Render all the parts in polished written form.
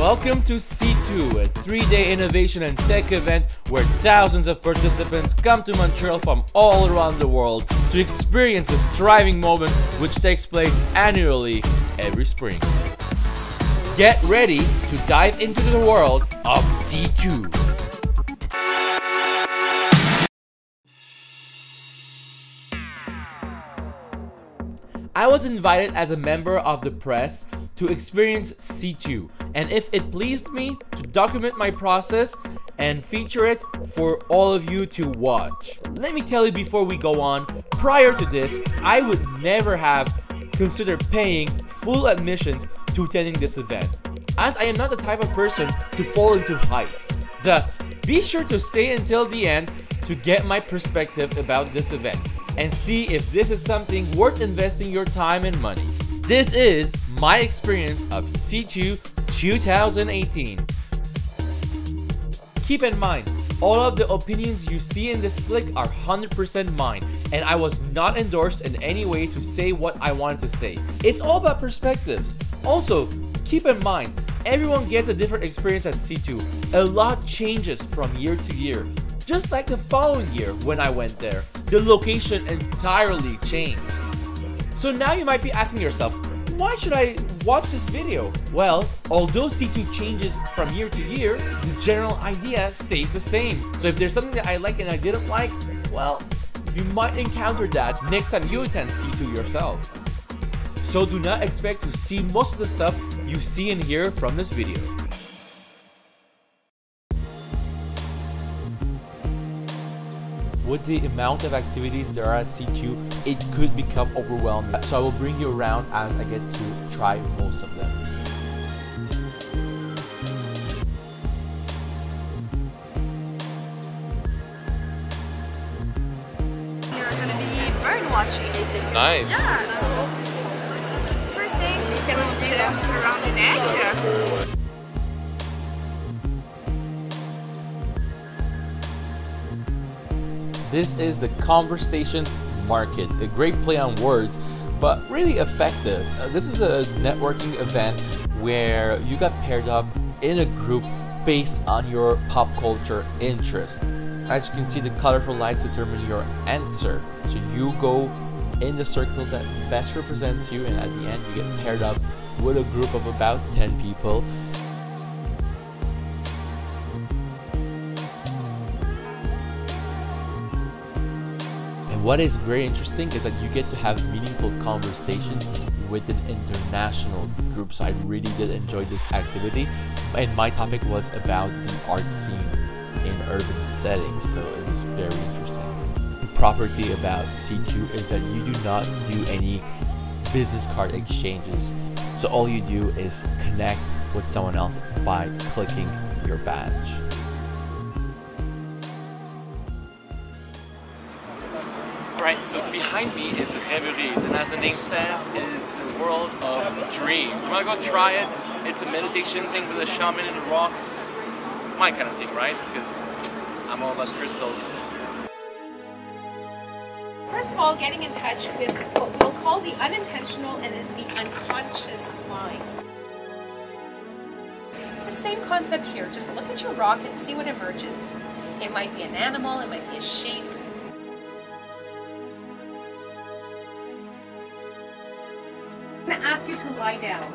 Welcome to C2, a 3-day innovation and tech event where thousands of participants come to Montreal from all around the world to experience this thriving moment which takes place annually every spring. Get ready to dive into the world of C2. I was invited as a member of the press to experience C2, and if it pleased me, to document my process and feature it for all of you to watch. Let me tell you before we go on, prior to this, I would never have considered paying full admissions to attending this event, as I am not the type of person to fall into hypes. Thus, be sure to stay until the end to get my perspective about this event and see if this is something worth investing your time and money. This is my experience of C2 2018. Keep in mind, all of the opinions you see in this flick are 100% mine, and I was not endorsed in any way to say what I wanted to say. It's all about perspectives. Also, keep in mind, everyone gets a different experience at C2. A lot changes from year to year. Just like the following year when I went there, the location entirely changed. So now you might be asking yourself, why should I watch this video? Well, although C2 changes from year to year, the general idea stays the same. So if there's something that I like and I didn't like, well, you might encounter that next time you attend C2 yourself. So do not expect to see most of the stuff you see and hear from this video. With the amount of activities there are at C2, it could become overwhelming. So I will bring you around as I get to try most of them. You're going to be bird watching. Nice. Yeah, so first thing, you can do it around the neck. This is the Conversations Market, a great play on words, but really effective. This is a networking event where you got paired up in a group based on your pop culture interest. As you can see, the colorful lights determine your answer. So you go in the circle that best represents you, and at the end you get paired up with a group of about 10 people. What is very interesting is that you get to have meaningful conversations with an international group. So I really did enjoy this activity, and my topic was about the art scene in urban settings, so it was very interesting. The property about C2 is that you do not do any business card exchanges. So all you do is connect with someone else by clicking your badge. Right, so behind me is Rêveries, and as the name says, it is the world of dreams. I'm gonna go try it. It's a meditation thing with a shaman and rocks. My kind of thing, right? Because I'm all about crystals. First of all, getting in touch with what we'll call the unintentional and the unconscious mind. The same concept here, just look at your rock and see what emerges. It might be an animal, it might be a shape. I'm going to ask you to lie down,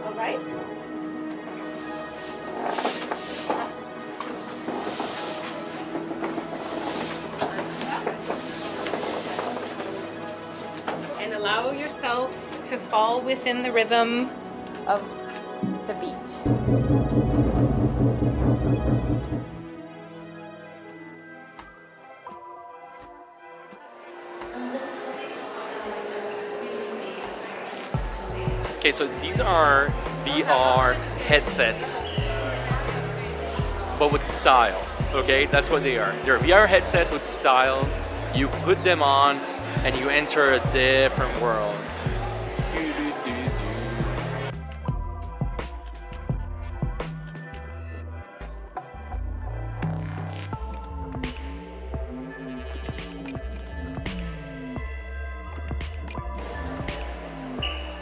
all right? And allow yourself to fall within the rhythm of the beat. Okay, so these are VR headsets, but with style, okay? That's what they are. They're VR headsets with style. You put them on and you enter a different world.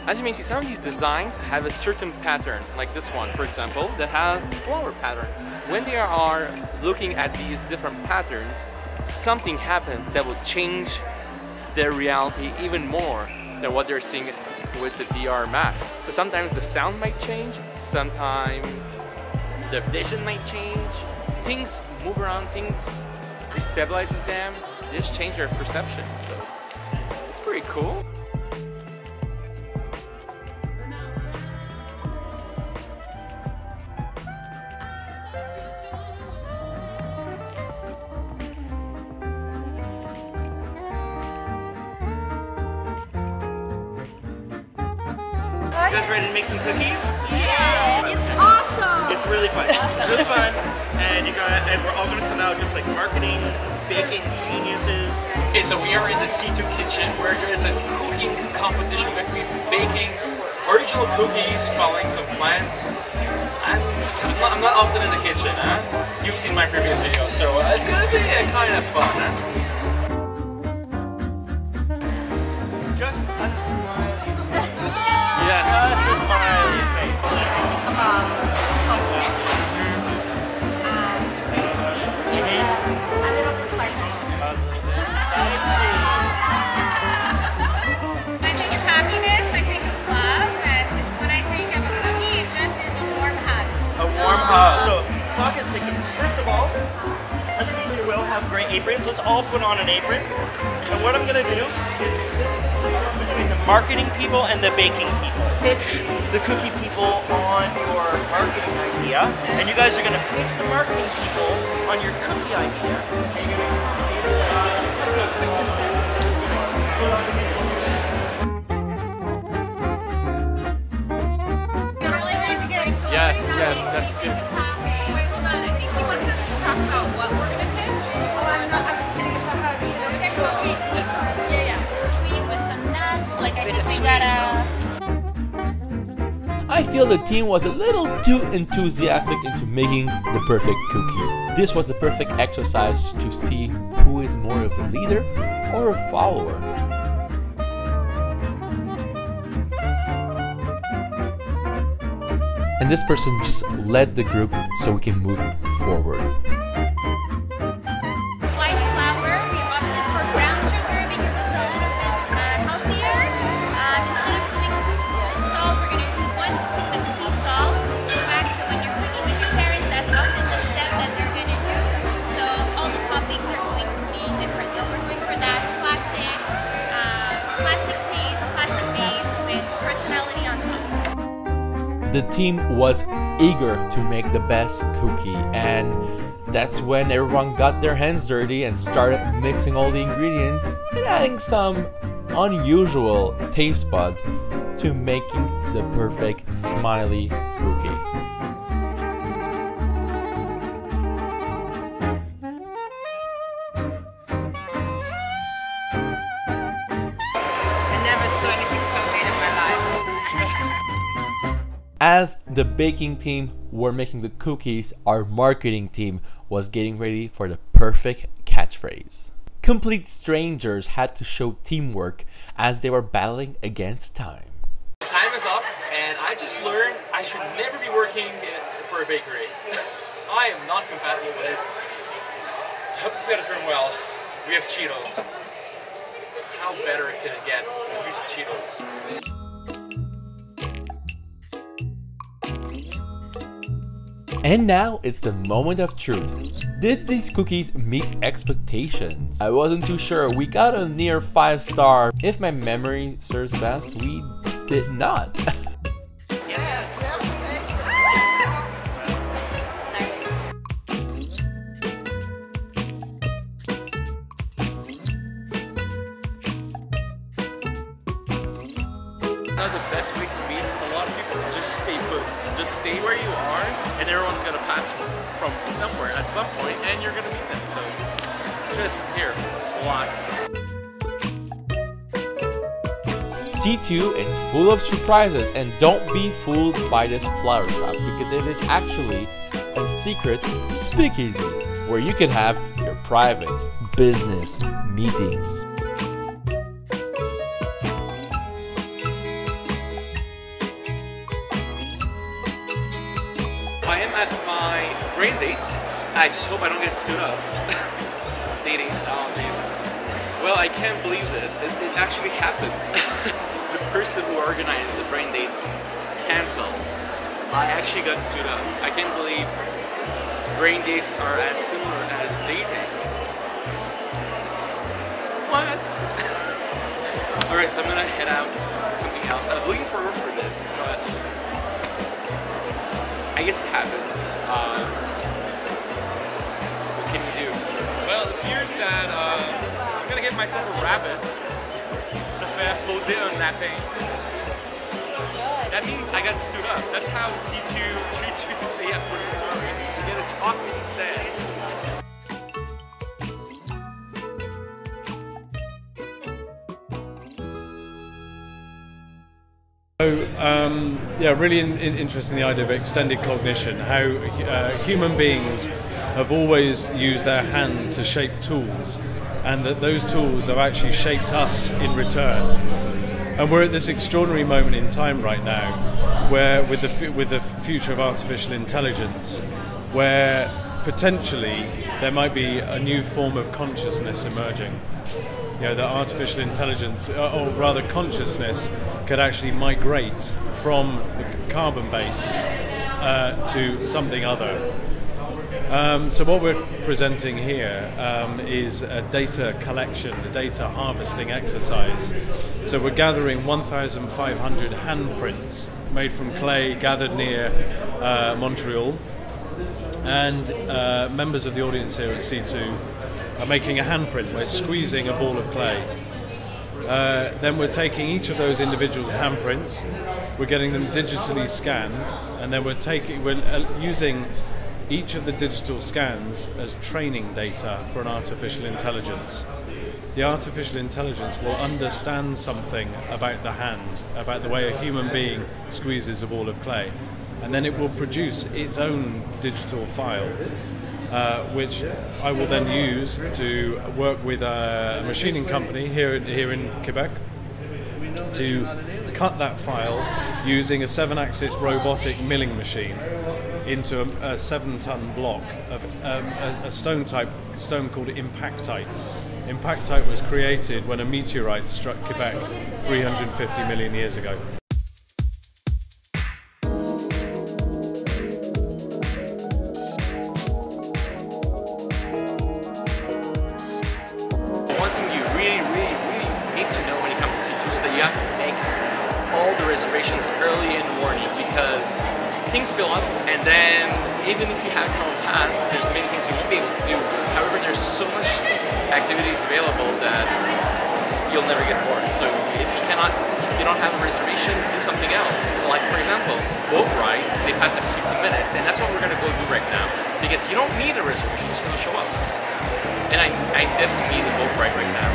As you may see, some of these designs have a certain pattern, like this one, for example, that has a flower pattern. When they are looking at these different patterns, something happens that will change their reality even more than what they're seeing with the VR mask. So sometimes the sound might change, sometimes the vision might change, things move around, things destabilizes them, they just change their perception. So it's pretty cool. You guys ready to make some cookies? Yeah, it's awesome. It's really fun. It's really fun, and we're all gonna come out just like marketing, baking geniuses. Okay, so we are in the C2 kitchen where there's a cooking competition. We have to be baking original cookies, following some plans. I'm not often in the kitchen, huh? You've seen my previous videos, so it's gonna be kind of fun, huh? Just a smile. Yes. Just a smiley face. Softness, very sweet, a little bit spicy. I think of happiness, I think of love, and when I think of a cookie, it just is a warm hug. A warm hug. So, clock is ticking. First of all, underneath you will have great aprons. Let's all put on an apron. And what I'm gonna do is between the marketing people and the baking people. Pitch the cookie people on your marketing idea, and you guys are gonna pitch the marketing people on your cookie idea. And you're Yes, yes, that's good. Wait, hold on. I think he wants us to talk about what we're gonna pitch. I'm just gonna get some cookie. Sweet with some nuts, like I think they gotta. I feel the team was a little too enthusiastic into making the perfect cookie. This was the perfect exercise to see who is more of a leader or a follower. And this person just led the group so we can move forward. White flour, we opted for brown sugar because it's a little bit healthier. Instead of doing 2 spoons of salt, we're going to do 1 spoon of sea salt. Go back to when you're cooking with your parents, that's often the step that they're going to do. So all the toppings are going to be different. So we're going for that classic taste, classic base with personality on top. The team was eager to make the best cookie, and that's when everyone got their hands dirty and started mixing all the ingredients and adding some unusual taste buds to making the perfect smiley cookie. I never saw anything so great in my life. As the baking team were making the cookies, our marketing team was getting ready for the perfect catchphrase. Complete strangers had to show teamwork as they were battling against time. Time is up, and I just learned I should never be working for a bakery. I am not compatible with it. I hope this is gonna turn well. We have Cheetos. How better can it get? Use Cheetos. And now it's the moment of truth. Did these cookies meet expectations? I wasn't too sure. We got a near 5-star. If my memory serves best, we did not. Now the best way to meet a lot of people, just stay put. Just stay where you are, and everyone's gonna pass from somewhere at some point, and you're gonna meet them. So just here, relax. C2 is full of surprises, and don't be fooled by this flower shop because it is actually a secret speakeasy where you can have your private business meetings. I am at my brain date. I just hope I don't get stood up. Dating, oh jeez. Well, I can't believe this. It actually happened. The person who organized the brain date canceled. I actually got stood up. I can't believe brain dates are as similar as dating. What? Alright, so I'm gonna head out to something else. I was looking forward for this, but I guess it happened. What can you do? Well, it appears that I'm gonna get myself a rabbit. Se faire poser un lapin. That means I got stood up. That's how C2 treats you to say I'm sorry. You get a chocolate instead. So, yeah, really interesting the idea of extended cognition, how human beings have always used their hand to shape tools, and that those tools have actually shaped us in return. And we're at this extraordinary moment in time right now, where with the future of artificial intelligence, where potentially there might be a new form of consciousness emerging. You know, that artificial intelligence, or rather consciousness, could actually migrate from the carbon-based to something other. So what we're presenting here is a data collection, a data harvesting exercise. So we're gathering 1,500 handprints made from clay gathered near Montreal, and members of the audience here at C2 are making a handprint. We're squeezing a ball of clay. Then we're taking each of those individual handprints, we're getting them digitally scanned, and then we're using each of the digital scans as training data for an artificial intelligence. The artificial intelligence will understand something about the hand, about the way a human being squeezes a ball of clay, and then it will produce its own digital file, which I will then use to work with a machining company here in Quebec to cut that file using a 7-axis robotic milling machine into a 7-ton block of a stone called impactite. Impactite was created when a meteorite struck Quebec 350 million years ago. One thing you really need to know when it comes to C2 is that you have to make all the reservations early in the morning, because things fill up, and then even if you have common pass, there's many things you won't be able to do. However, there's so much activities available that you'll never get bored. So if you don't have a reservation, do something else. Like for example, boat rides, they pass every 15 minutes, and that's what we're gonna go do right now. Because you don't need a reservation, you just have to show up. And I definitely need a boat ride right now.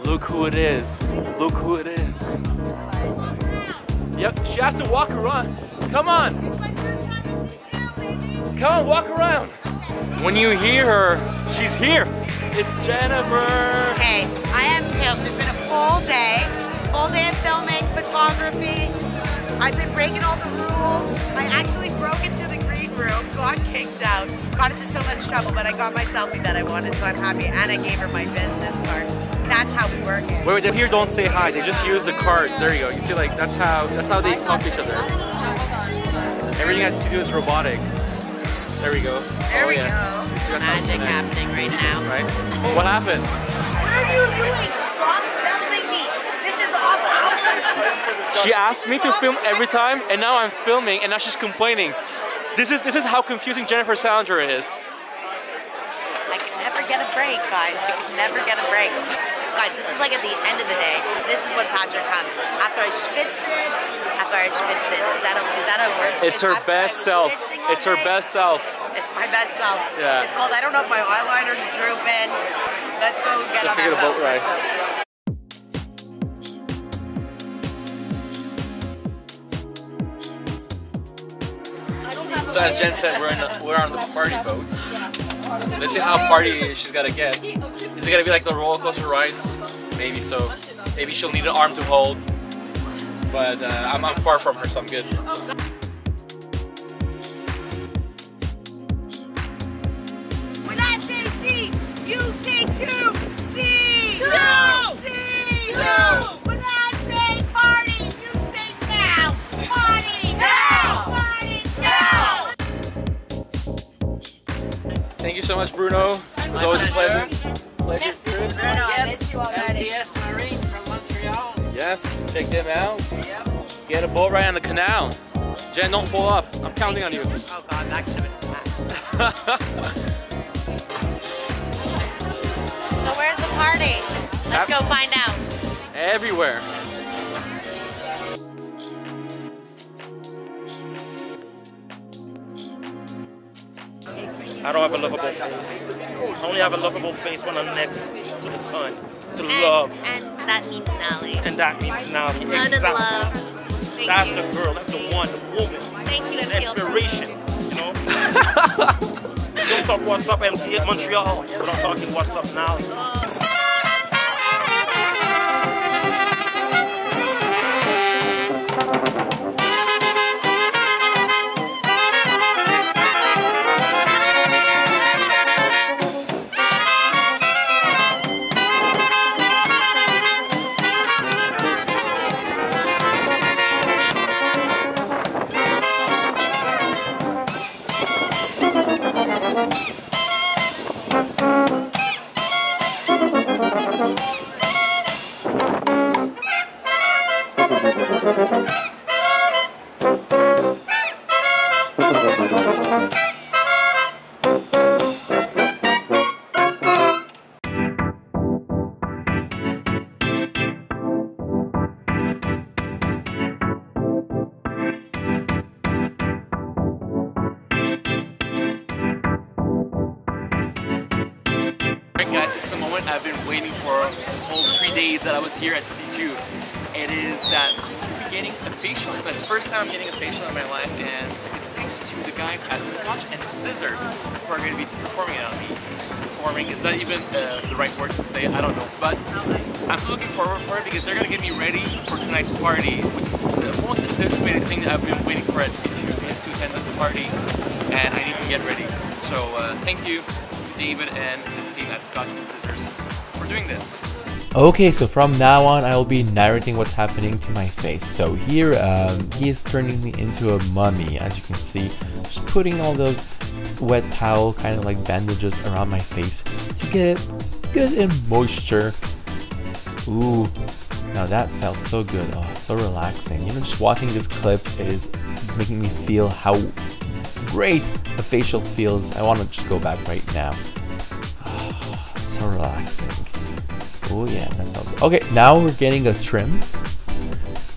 Look who it is. Look who it is. Yep, she has to walk around. Come on. Come on, walk around. When you hear her, she's here. It's Jennifer. Hey, I am pissed. It's been a full day of filming, photography. I've been breaking all the rules. I actually broke into the green room, got kicked out, got into so much trouble, but I got my selfie that I wanted, so I'm happy, and I gave her my business card. That's how we work it. Wait, here don't say hi. They just use the cards. There you go. You can see, like, that's how they talk to each other. Everything at C2 is robotic. There we go. There we go. Magic happening right now. Right? What happened? What are you doing? Stop filming me. This is awful. She asked me to film every time, and now I'm filming, and now she's complaining. This is how confusing Jennifer Salinger is. I can never get a break, guys. I can never get a break. Guys, this is like at the end of the day. This is when Patrick comes. After I schwitz it. Is that a word? It's her best self. It's her best self. It's my best self. Yeah. It's called, I don't know if my eyeliner's drooping. Let's go get Let's on get that a boat boat. ride. Let's go. So as Jen said, we're on the party boat. Let's see how party she's gotta get. Is it gonna be like the roller coaster rides? Maybe so. Maybe she'll need an arm to hold. But I'm far from her, so I'm good. When I say C, you say two. C. Two. C. Two. When I say party, you say now. Party now. Party now. Thank you so much, Bruno. It was always a pleasure. Pleasure. Bruno, I miss you already. Marine from Montreal. Yes, check them out. Yep. Get a boat ride on the canal. Jen, don't fall off. I'm counting on you. Oh God, that could have been So where's the party? Let's go find out. Everywhere. I don't have a lovable face. I only have a lovable face when I'm next to the sun, to love. And that means Nally. And that means now. Sun and Exactly. love. Thank That's you. the girl, that's the one, the woman. Thank you, An MTL. inspiration, you know? Don't talk what's up MC at Montreal, but I'm talking what's up now. Guys, it's the moment I've been waiting for the whole 3 days that I was here at C2. It is that I'm going to be getting a facial. It's my first time getting a facial in my life, and it's thanks to the guys at Scotch and Scissors who are going to be performing it on me. Performing, is that even the right word to say? I don't know. But I'm still looking forward for it because they're going to get me ready for tonight's party, which is the most anticipated thing that I've been waiting for at C2 is to attend this party, and I need to get ready. So thank you, David and his team at Scotch and Scissors for doing this. Okay, so from now on, I will be narrating what's happening to my face. So here, he is turning me into a mummy, as you can see. Just putting all those wet towel, kind of like bandages around my face to get it good in moisture. Ooh, now that felt so good. Oh, so relaxing. Even just watching this clip is making me feel how great the facial feels. I want to just go back right now. Oh, so relaxing. Oh yeah, that felt good. Okay, now we're getting a trim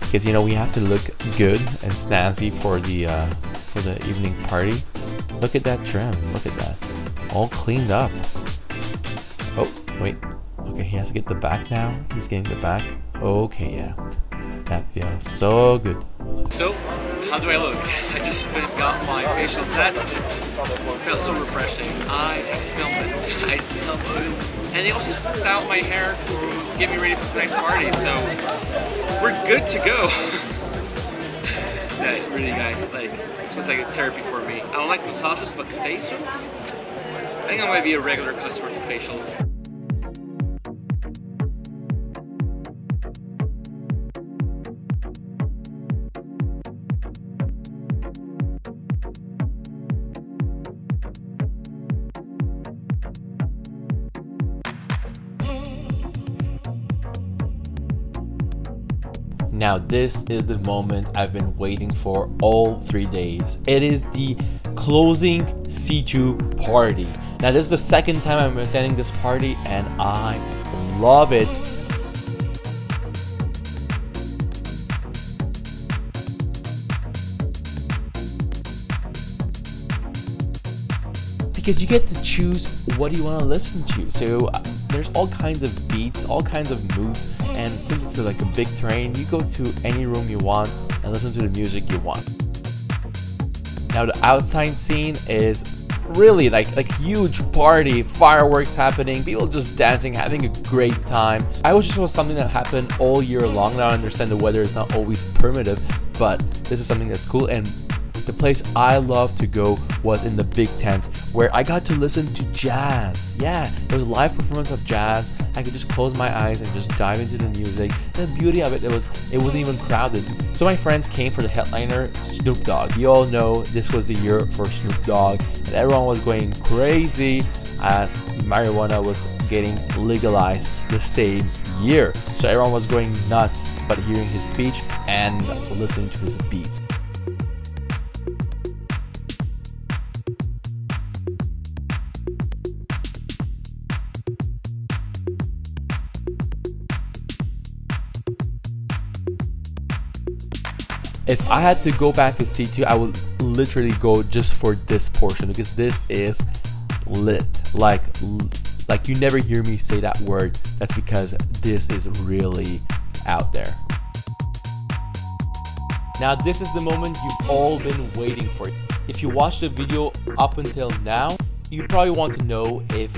because you know we have to look good and snazzy for the evening party. Look at that trim. Look at that, all cleaned up. Oh wait, okay, he has to get the back now. He's getting the back. Okay, yeah, that feels so good. So, how do I look? I just got my facial pad. It felt so refreshing. I smelled it. I smelled good. And they also styled my hair to get me ready for tonight's party. So, we're good to go. Yeah, really guys, like, this was like a therapy for me. I don't like massages, but facials? I think I might be a regular customer to facials. Now this is the moment I've been waiting for all 3 days. It is the closing C2 party. Now this is the second time I'm attending this party and I love it. because you get to choose what you want to listen to. So there's all kinds of beats, all kinds of moods, and since it's like a big terrain, you go to any room you want and listen to the music you want. Now the outside scene is really like huge party, fireworks happening, people just dancing, having a great time. I wish this was something that happened all year long. Now I understand the weather is not always permitted, but this is something that's cool. And the place I love to go was in the big tent, where I got to listen to jazz. Yeah, there was a live performance of jazz. I could just close my eyes and just dive into the music. And the beauty of it, it wasn't even crowded. So my friends came for the headliner, Snoop Dogg. You all know this was the year for Snoop Dogg, and everyone was going crazy as marijuana was getting legalized the same year. So everyone was going nuts, but hearing his speech and listening to his beats. If I had to go back to C2, I would literally go just for this portion, because this is lit. Like you never hear me say that word. That's because this is really out there. Now this is the moment you've all been waiting for. If you watched the video up until now, you probably want to know if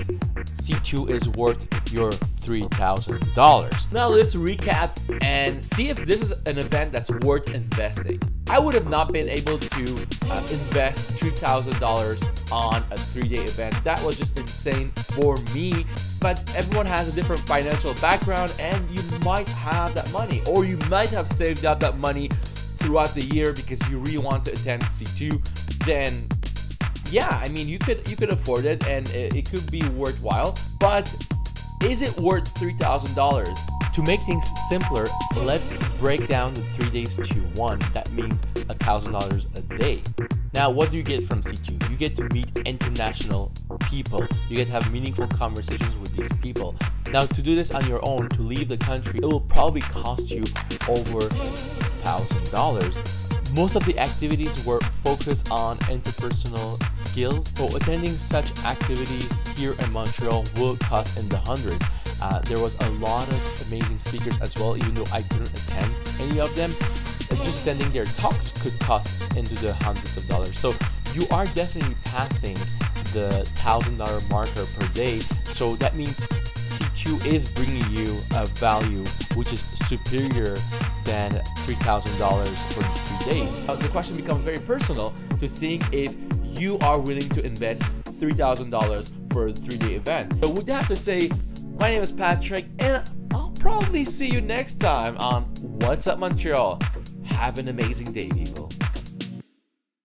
C2 is worth your $3,000. Now let's recap and see if this is an event that's worth investing. I would have not been able to invest $3,000 on a 3-day event. That was just insane for me, but everyone has a different financial background, and you might have that money, or you might have saved up that money throughout the year because you really want to attend C2. Then yeah, I mean, you could afford it, and it could be worthwhile, but is it worth $3,000? To make things simpler, let's break down the 3 days to one. That means $1,000 a day. Now, what do you get from C2? You get to meet international people. You get to have meaningful conversations with these people. Now, to do this on your own, to leave the country, it will probably cost you over $1,000. Most of the activities were focused on interpersonal skills, so attending such activities here in Montreal will cost in the hundreds. There was a lot of amazing speakers as well, even though I couldn't attend any of them. Just attending their talks could cost into the hundreds of dollars. So you are definitely passing the $1,000 marker per day. So that means C2 is bringing you a value which is superior than $3,000 for the 3 days. The question becomes very personal to seeing if you are willing to invest $3,000 for a 3-day event. So would have to say, my name is Patrick, and I'll probably see you next time on What's Up Montreal. Have an amazing day, people.